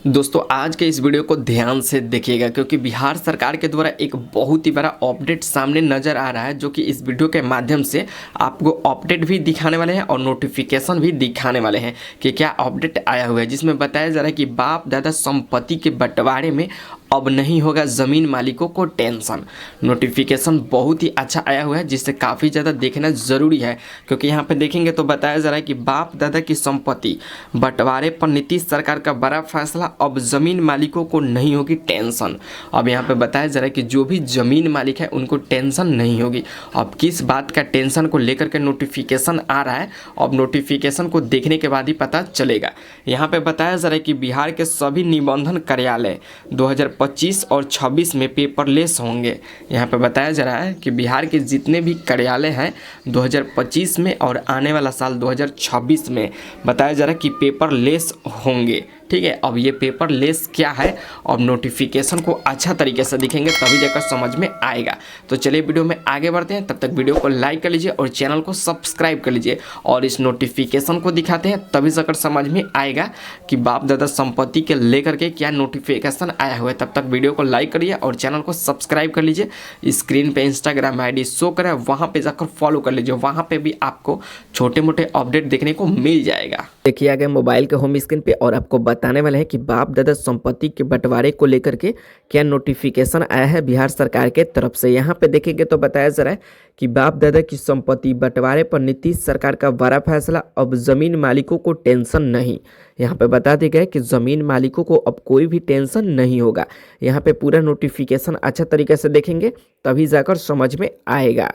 दोस्तों आज के इस वीडियो को ध्यान से देखिएगा क्योंकि बिहार सरकार के द्वारा एक बहुत ही बड़ा अपडेट सामने नज़र आ रहा है, जो कि इस वीडियो के माध्यम से आपको अपडेट भी दिखाने वाले हैं और नोटिफिकेशन भी दिखाने वाले हैं कि क्या अपडेट आया हुआ है, जिसमें बताया जा रहा है कि बाप दादा संपत्ति के बंटवारे में अब नहीं होगा ज़मीन मालिकों को टेंशन। नोटिफिकेशन बहुत ही अच्छा आया हुआ है जिससे काफ़ी ज़्यादा देखना ज़रूरी है, क्योंकि यहाँ पे देखेंगे तो बताया जा रहा है कि बाप दादा की संपत्ति बंटवारे पर नीतीश सरकार का बड़ा फैसला, अब ज़मीन मालिकों को नहीं होगी टेंशन। अब यहाँ पे बताया जा रहा है कि जो भी ज़मीन मालिक है उनको टेंशन नहीं होगी। अब किस बात का टेंशन को लेकर के नोटिफिकेशन आ रहा है, अब नोटिफिकेशन को देखने के बाद ही पता चलेगा। यहाँ पे बताया जा रहा है कि बिहार के सभी निबंधन कार्यालय 2025 और 26 में पेपरलेस होंगे। यहाँ पे बताया जा रहा है कि बिहार के जितने भी कार्यालय हैं 2025 में और आने वाला साल 2026 में बताया जा रहा है कि पेपरलेस होंगे। ठीक है, अब ये पेपरलेस क्या है, अब नोटिफिकेशन को अच्छा तरीके से दिखेंगे तभी जाकर समझ में आएगा। तो चलिए वीडियो में आगे बढ़ते हैं, तब तक वीडियो को लाइक कर लीजिए और चैनल को सब्सक्राइब कर लीजिए और इस नोटिफिकेशन को दिखाते हैं तभी जाकर समझ में आएगा कि बाप दादा संपत्ति के लेकर के क्या नोटिफिकेशन आया हुआ है। तब तक वीडियो को लाइक करिए और चैनल को सब्सक्राइब कर लीजिए। स्क्रीन पे इंस्टाग्राम आईडी शो करें, वहाँ पे जाकर फॉलो कर लीजिए, वहाँ पे भी आपको छोटे मोटे अपडेट देखने को मिल जाएगा। देखिए आगे मोबाइल के होम स्क्रीन पे और आपको बताने वाले हैं कि बाप दादा संपत्ति के बंटवारे को लेकर के क्या नोटिफिकेशन आया है बिहार सरकार के तरफ से। यहाँ पे देखेंगे तो बताया जा रहा है कि बाप दादा की संपत्ति बंटवारे पर नीतीश सरकार का बड़ा फैसला, अब जमीन मालिकों को टेंशन नहीं। यहाँ पे बता दिया गया है कि जमीन मालिकों को अब कोई भी टेंशन नहीं होगा। यहाँ पे पूरा नोटिफिकेशन अच्छा तरीके से देखेंगे तभी जाकर समझ में आएगा।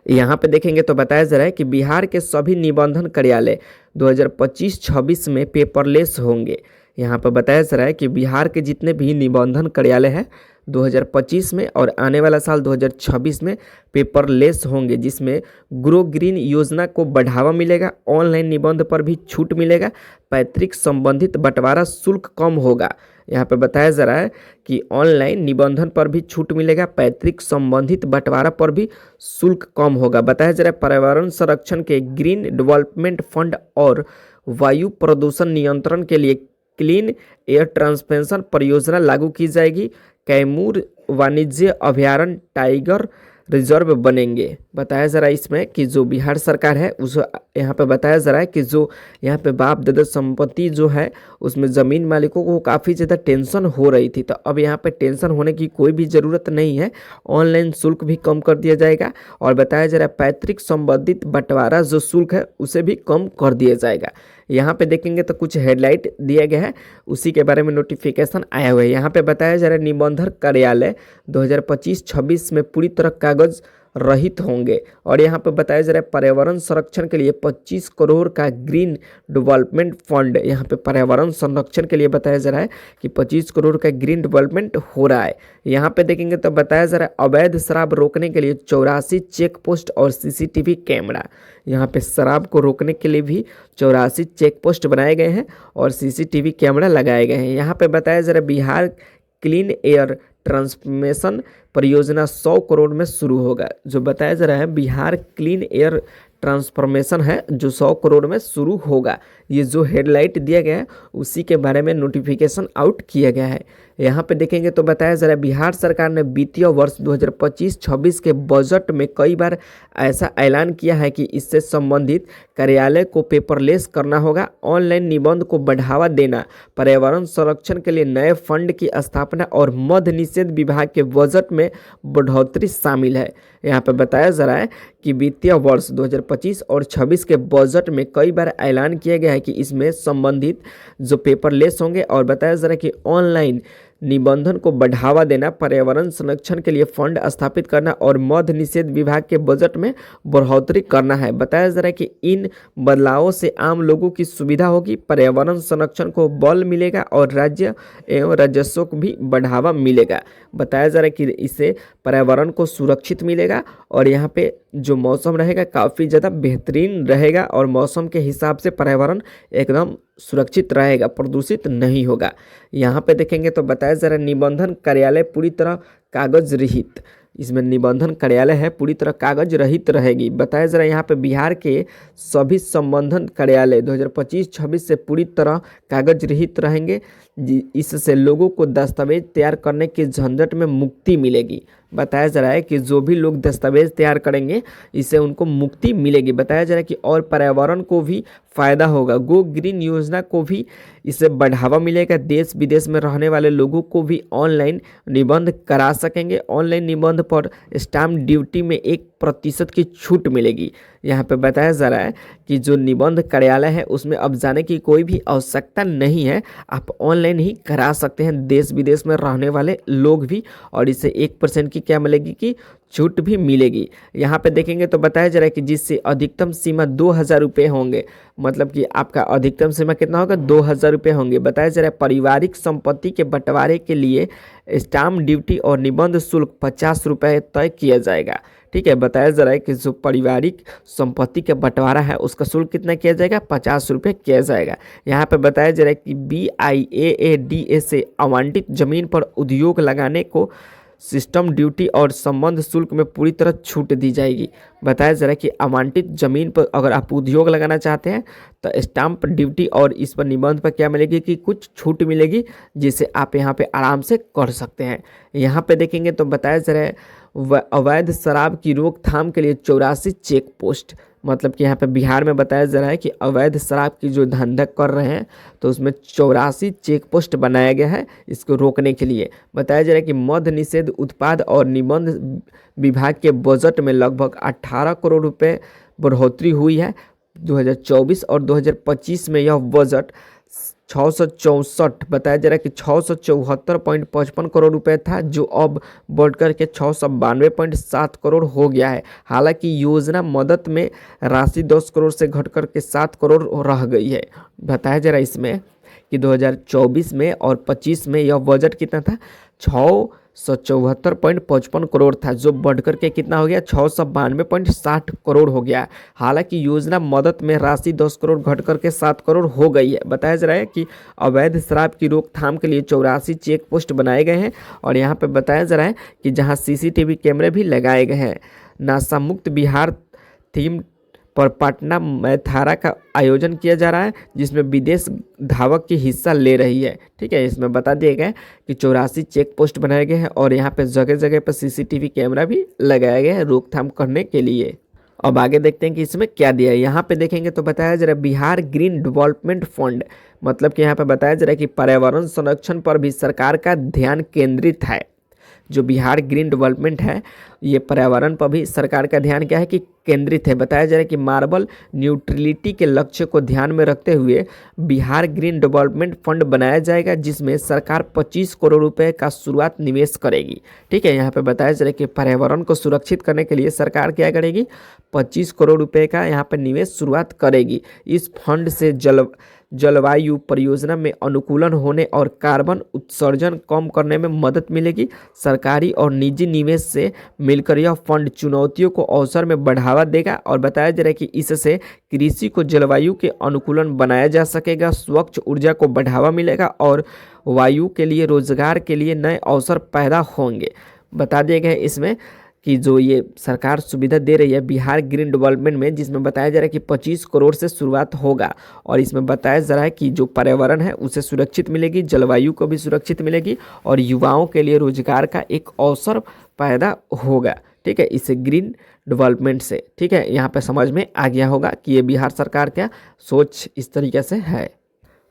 यहाँ पे देखेंगे तो बताया जा रहा है कि बिहार के सभी निबंधन कार्यालय 2025-26 में पेपरलेस होंगे। यहाँ पर बताया जा रहा है कि बिहार के जितने भी निबंधन कार्यालय हैं 2025 में और आने वाला साल 2026 में पेपरलेस होंगे, जिसमें ग्रो ग्रीन योजना को बढ़ावा मिलेगा, ऑनलाइन निबंध पर भी छूट मिलेगा, पैतृक संबंधित बंटवारा शुल्क कम होगा। यहाँ पे बताया जा रहा है कि ऑनलाइन निबंधन पर भी छूट मिलेगा, पैतृक संबंधित बंटवारा पर भी शुल्क कम होगा। बताया जा रहा है पर्यावरण संरक्षण के ग्रीन डेवलपमेंट फंड और वायु प्रदूषण नियंत्रण के लिए क्लीन एयर ट्रांसमिशन परियोजना लागू की जाएगी। कैमूर वाणिज्य अभयारण्य टाइगर रिजर्व बनेंगे। बताया जा रहा है इसमें कि जो बिहार सरकार है उस यहाँ पे बताया जा रहा है कि जो यहाँ पे बाप दादा संपत्ति जो है उसमें ज़मीन मालिकों को काफ़ी ज़्यादा टेंशन हो रही थी, तो अब यहाँ पे टेंशन होने की कोई भी ज़रूरत नहीं है। ऑनलाइन शुल्क भी कम कर दिया जाएगा और बताया जा रहा है पैतृक संबंधित बंटवारा जो शुल्क है उसे भी कम कर दिया जाएगा। यहाँ पे देखेंगे तो कुछ हेडलाइट दिया गया है, उसी के बारे में नोटिफिकेशन आया हुआ है। यहाँ पे बताया जा रहा है निबंधन कार्यालय 2025-26 में पूरी तरह कागज रहित होंगे और यहाँ पे बताया जा रहा है पर्यावरण संरक्षण के लिए 25 करोड़ का ग्रीन डेवलपमेंट फंड। यहाँ पे पर्यावरण संरक्षण के लिए बताया जा रहा है कि 25 करोड़ का ग्रीन डेवलपमेंट हो रहा है। यहाँ पे देखेंगे तो बताया जा रहा है अवैध शराब रोकने के लिए 84 चेक पोस्ट और CCTV कैमरा। यहाँ पे शराब को रोकने के लिए भी 84 चेक पोस्ट बनाए गए हैं और CCTV कैमरा लगाए गए हैं। यहाँ पे बताया जा रहा है बिहार क्लीन एयर ट्रांसफॉर्मेशन परियोजना 100 करोड़ में शुरू होगा। जो बताया जा रहा है बिहार क्लीन एयर ट्रांसफॉर्मेशन है जो 100 करोड़ में शुरू होगा। ये जो हेडलाइट दिया गया है उसी के बारे में नोटिफिकेशन आउट किया गया है। यहाँ पे देखेंगे तो बताया जा रहा है बिहार सरकार ने वित्तीय वर्ष 2025-26 के बजट में कई बार ऐसा ऐलान किया है कि इससे संबंधित कार्यालय को पेपरलेस करना होगा, ऑनलाइन निबंध को बढ़ावा देना, पर्यावरण संरक्षण के लिए नए फंड की स्थापना और मद्य निषेध विभाग के बजट में बढ़ोतरी शामिल है। यहाँ पे बताया जा रहा है कि वित्तीय वर्ष 2025 और 26 के बजट में कई बार ऐलान किया गया है कि इसमें संबंधित जो पेपरलेस होंगे और बताया जा रहा है कि ऑनलाइन निबंधन को बढ़ावा देना, पर्यावरण संरक्षण के लिए फंड स्थापित करना और मद्य निषेध विभाग के बजट में बढ़ोतरी करना है। बताया जा रहा है कि इन बदलावों से आम लोगों की सुविधा होगी, पर्यावरण संरक्षण को बल मिलेगा और राज्य एवं राजस्व को भी बढ़ावा मिलेगा। बताया जा रहा है कि इससे पर्यावरण को सुरक्षित मिलेगा और यहाँ पे जो मौसम रहेगा काफ़ी ज़्यादा बेहतरीन रहेगा और मौसम के हिसाब से पर्यावरण एकदम सुरक्षित रहेगा, प्रदूषित नहीं होगा। यहाँ पे देखेंगे तो बताया जा रहा है निबंधन कार्यालय पूरी तरह कागज रहित। इसमें निबंधन कार्यालय है पूरी तरह कागज रहित रहेगी। बताया जा रहा है यहाँ पे बिहार के सभी संबंधन कार्यालय 2025-26 से पूरी तरह कागज रहित रहेंगे, इससे लोगों को दस्तावेज तैयार करने के झंझट में मुक्ति मिलेगी। बताया जा रहा है कि जो भी लोग दस्तावेज तैयार करेंगे इससे उनको मुक्ति मिलेगी। बताया जा रहा है कि और पर्यावरण को भी फायदा होगा। गो ग्रीन योजना को भी इससे बढ़ावा मिलेगा। देश विदेश में रहने वाले लोगों को भी ऑनलाइन निबंध करा सकेंगे। ऑनलाइन निबंध पर स्टाम्प ड्यूटी में 1% की छूट मिलेगी। यहाँ पे बताया जा रहा है कि जो निबंध कार्यालय है उसमें अब जाने की कोई भी आवश्यकता नहीं है, आप ऑनलाइन ही करा सकते हैं, देश विदेश में रहने वाले लोग भी। और इससे 1% की क्या मिलेगी कि छूट भी मिलेगी। यहाँ पे देखेंगे तो बताया जा रहा है कि जिससे अधिकतम सीमा 2000 रुपये होंगे। मतलब कि आपका अधिकतम सीमा कितना होगा, 2000 रुपये होंगे। बताया जा रहा है पारिवारिक संपत्ति के बंटवारे के लिए स्टाम्प ड्यूटी और निबंध शुल्क 50 रुपये तय किया जाएगा। ठीक है, बताया जा रहा है कि जो पारिवारिक संपत्ति का बंटवारा है उसका शुल्क कितना किया जाएगा, 50 रुपये किया जाएगा। यहाँ पे बताया जा रहा है कि BIAADA से आवंटित जमीन पर उद्योग लगाने को सिस्टम ड्यूटी और संबंध शुल्क में पूरी तरह छूट दी जाएगी। बताया जा रहा है कि आवंटित जमीन पर अगर आप उद्योग लगाना चाहते हैं तो स्टाम्प ड्यूटी और इस पर निबंध पर क्या मिलेगी कि कुछ छूट मिलेगी, जिसे आप यहाँ पे आराम से कर सकते हैं। यहाँ पे देखेंगे तो बताया जा रहा है अवैध शराब की रोकथाम के लिए 84 चेक पोस्ट। मतलब कि यहाँ पे बिहार में बताया जा रहा है कि अवैध शराब की जो धंधा कर रहे हैं तो उसमें 84 चेक पोस्ट बनाया गया है इसको रोकने के लिए। बताया जा रहा है कि मद्य निषेध उत्पाद और निबंध विभाग के बजट में लगभग 18 करोड़ रुपए बढ़ोतरी हुई है। 2024 और 2025 में यह बजट 664 बताया जा रहा है कि 674.55 करोड़ रुपए था, जो अब बढ़कर के 692.7 करोड़ हो गया है। हालांकि योजना मदद में राशि 10 करोड़ से घटकर के 7 करोड़ रह गई है। बताया जा रहा है इसमें कि 2024 में और 25 में यह बजट कितना था, 674.55 करोड़ था, जो बढ़कर के कितना हो गया, 692.60 करोड़ हो गया। हालांकि योजना मदद में राशि 10 करोड़ घटकर के 7 करोड़ हो गई है। बताया जा रहा है कि अवैध शराब की रोकथाम के लिए 84 चेक पोस्ट बनाए गए हैं। और यहाँ पे बताया जा रहा है कि जहाँ CCTV कैमरे भी लगाए गए हैं। नशा मुक्त बिहार थीम पर पटना मैथारा का आयोजन किया जा रहा है, जिसमें विदेश धावक की हिस्सा ले रही है। ठीक है, इसमें बता दिया गया कि 84 चेक पोस्ट बनाए गए हैं और यहाँ पे जगह जगह पर CCTV कैमरा भी लगाया गया है रोकथाम करने के लिए। अब आगे देखते हैं कि इसमें क्या दिया है। यहाँ पे देखेंगे तो बताया जा रहा है बिहार ग्रीन डेवलपमेंट फंड। मतलब कि यहाँ पे बताया जा रहा है कि पर्यावरण संरक्षण पर भी सरकार का ध्यान केंद्रित है। जो बिहार ग्रीन डेवलपमेंट है ये पर्यावरण पर भी सरकार का ध्यान क्या है कि केंद्रित है। बताया जा रहा है कि मार्बल न्यूट्रलिटी के लक्ष्य को ध्यान में रखते हुए बिहार ग्रीन डेवलपमेंट फंड बनाया जाएगा, जिसमें सरकार 25 करोड़ रुपए का शुरुआत निवेश करेगी। ठीक है, यहाँ पे बताया जा रहा है कि पर्यावरण को सुरक्षित करने के लिए सरकार क्या करेगी, 25 करोड़ रुपए का यहाँ पर निवेश शुरुआत करेगी। इस फंड से जलवायु परियोजना में अनुकूलन होने और कार्बन उत्सर्जन कम करने में मदद मिलेगी। सरकारी और निजी निवेश से मिलकर यह फंड चुनौतियों को अवसर में बढ़ावा देगा। और बताया जा रहा है कि इससे कृषि को जलवायु के अनुकूलन बनाया जा सकेगा, स्वच्छ ऊर्जा को बढ़ावा मिलेगा और वायु के लिए रोजगार के लिए नए अवसर पैदा होंगे। बता दिया गया है इसमें कि जो ये सरकार सुविधा दे रही है बिहार ग्रीन डेवलपमेंट में, जिसमें बताया जा रहा है कि 25 करोड़ से शुरुआत होगा। और इसमें बताया जा रहा है कि जो पर्यावरण है उसे सुरक्षित मिलेगी, जलवायु को भी सुरक्षित मिलेगी और युवाओं के लिए रोजगार का एक अवसर पैदा होगा। ठीक है, इसे ग्रीन डेवलपमेंट से। ठीक है, यहाँ पे समझ में आ गया होगा कि ये बिहार सरकार का सोच इस तरीके से है।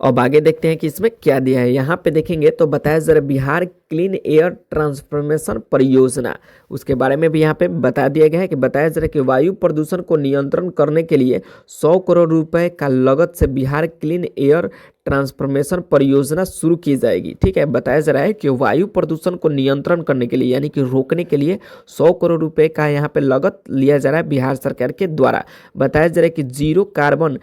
अब आगे देखते हैं कि इसमें क्या दिया है। यहाँ पे देखेंगे तो बताया जा रहा है बिहार क्लीन एयर ट्रांसफॉर्मेशन परियोजना, उसके बारे में भी यहाँ पे बता दिया गया है कि बताया जा रहा है कि वायु प्रदूषण को नियंत्रण करने के लिए 100 करोड़ रुपए का लागत से बिहार क्लीन एयर ट्रांसफॉर्मेशन परियोजना शुरू की जाएगी। ठीक है, बताया जा रहा है कि वायु प्रदूषण को नियंत्रण करने के लिए यानी कि रोकने के लिए 100 करोड़ रुपए का यहाँ पे लागत लिया जा रहा है बिहार सरकार के द्वारा। बताया जा रहा है कि जीरो कार्बन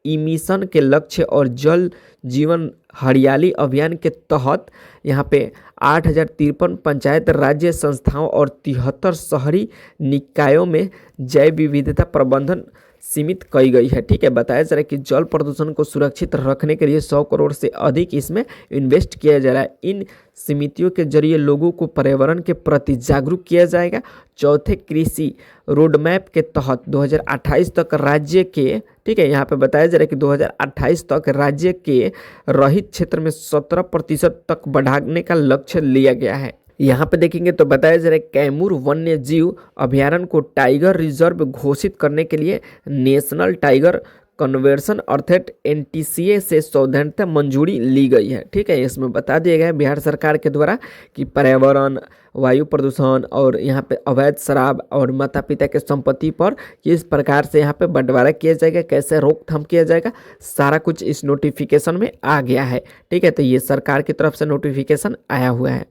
इमिशन के लक्ष्य और जल जीवन हरियाली अभियान के तहत यहाँ पे 8053 पंचायत राज्य संस्थाओं और 73 शहरी निकायों में जैव विविधता प्रबंधन सीमित कई गई है। ठीक है, बताया जा रहा है कि जल प्रदूषण को सुरक्षित रखने के लिए 100 करोड़ से अधिक इसमें इन्वेस्ट किया जा रहा है। इन समितियों के जरिए लोगों को पर्यावरण के प्रति जागरूक किया जाएगा। चौथे, कृषि रोडमैप के तहत 2028 तक राज्य के, ठीक है, यहाँ पे बताया जा रहा है कि 2028 तक राज्य के रहित क्षेत्र में 17% तक बढ़ाने का लक्ष्य लिया गया है। यहाँ पे देखेंगे तो बताया जा रहा है कैमूर वन्य जीव अभ्यारण्य को टाइगर रिजर्व घोषित करने के लिए नेशनल टाइगर कन्वर्सन अर्थात NTCA से सौजन्यता मंजूरी ली गई है। ठीक है, इसमें बता दिया गया है बिहार सरकार के द्वारा कि पर्यावरण, वायु प्रदूषण और यहाँ पे अवैध शराब और माता पिता के संपत्ति पर किस प्रकार से यहाँ पे बंटवारा किया जाएगा, कैसे रोकथाम किया जाएगा, सारा कुछ इस नोटिफिकेशन में आ गया है। ठीक है, तो ये सरकार की तरफ से नोटिफिकेशन आया हुआ है।